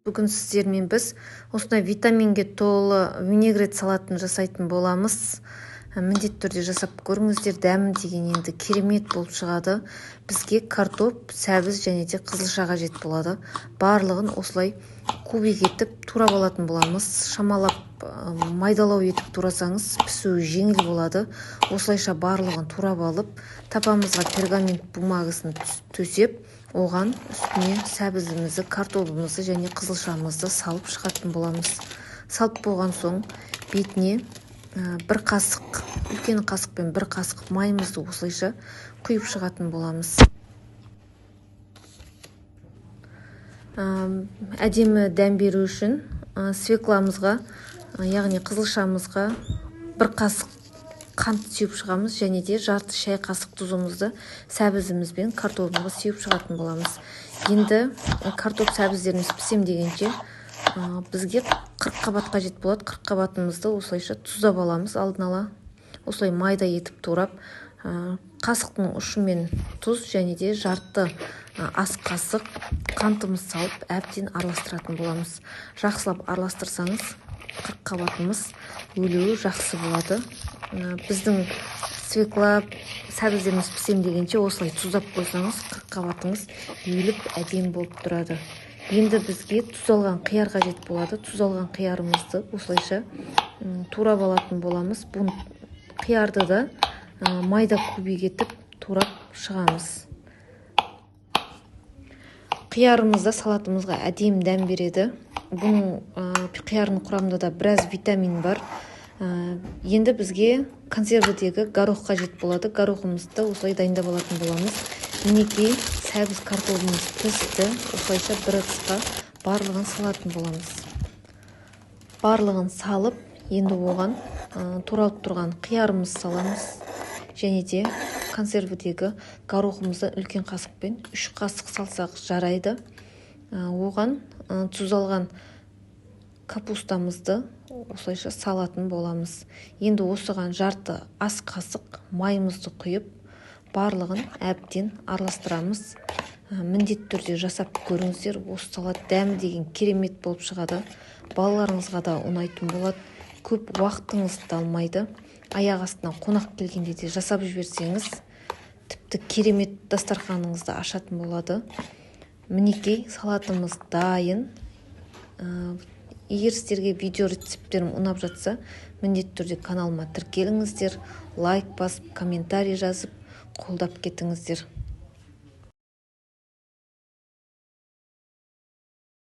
Бүгін сіздермен біз осындай витаминге толы винегрет салатын жасайтын боламыз. Міндетті түрде жасап көріңіздер, дәмі деген енді керемет болып шығады. Бізге картоп, сәбіз және де қызылша қажет болады. Барлығын осылай кубик етіп турап алатын боламыз. Шамалап майдалау етіп турасаңыз пісуі жеңіл болады. Осылайша барлығын турап алып, тапамызға пергамент бумагасын төсеп, оған үстіне сәбізімізді, картопымызды және қызылшамызды салып шығатын боламыз. Салып болған соң бетіне бір қасық, үлкен қасықпен бір қасық майымызды осылайша құйып шығатын боламыз. Әдемі дәм беру үшін свекламызға, яғни қызылшамызға бір қасық қант сеуіп шығамыз, және де жарты шай қасық тұзымызды сәбізіміз бен картопымызға сеуіп шығатын боламыз. Енді картоп сәбіздеріміз пісем дегенше бізге 40 қабат қажет болады. 40 қабатымызды осылайша тұздап аламыз алдын ала. Осылай майда етіп турап, қасықтың ұшымен тұз және де жарты ас қасық қантымыз салып әбден араластыратын боламыз. Жақсылап араластырсаңыз 40 қабатымыз өлуі жақсы болады. Біздің свекла сәбіздеріміз пісем дегенше осылай тұздап қойсаңыз 40 қабатыңыз өліп әдемі болып тұрады. Енді бізге тұз алған қияр қажет болады. Тұз алған қиярымызды осылайша турап алатын боламыз. Бұл қиярды да майда кубик етіп турап шығамыз. Қиярымызда салатымызға әдемі дәм береді. Бұның қиярының құрамында да біраз витамин бар. Енді бізге консервідегі горох қажет болады. Горохымызды осылай дайындап алатын боламыз. Мінекей сәбіз картопымыз пісті. Осылайша бір ыдысқа барлығын салатын боламыз. Барлығын салып, енді оған туралып тұрған қиярымыз саламыз. Және де консервідегі горохымызды үлкен қасықпен 3 қасық салсақ жарайды. Оған тұз алған капустамызды осылайша салатын боламыз. Енді осыған жарты ас қасық майымызды құйып, барлығын әбден араластырамыз. Міндетті түрде жасап көріңіздер. Осы салат дәмі деген керемет болып шығады. Балаларыңызға да ұнайтын болады. Көп уақытыңызды алмайды. Аяқ астынан қонақ келгенде де жасап жіберсеңіз, тіпті керемет дастарханыңызды ашатын болады. Мінекей салатымыз дайын. Егер сіздерге видео рецепттерім ұнап жатса, міндетті түрде каналыма тіркеліңіздер, лайк басып, комментарий жазып, қолдап кетіңіздер.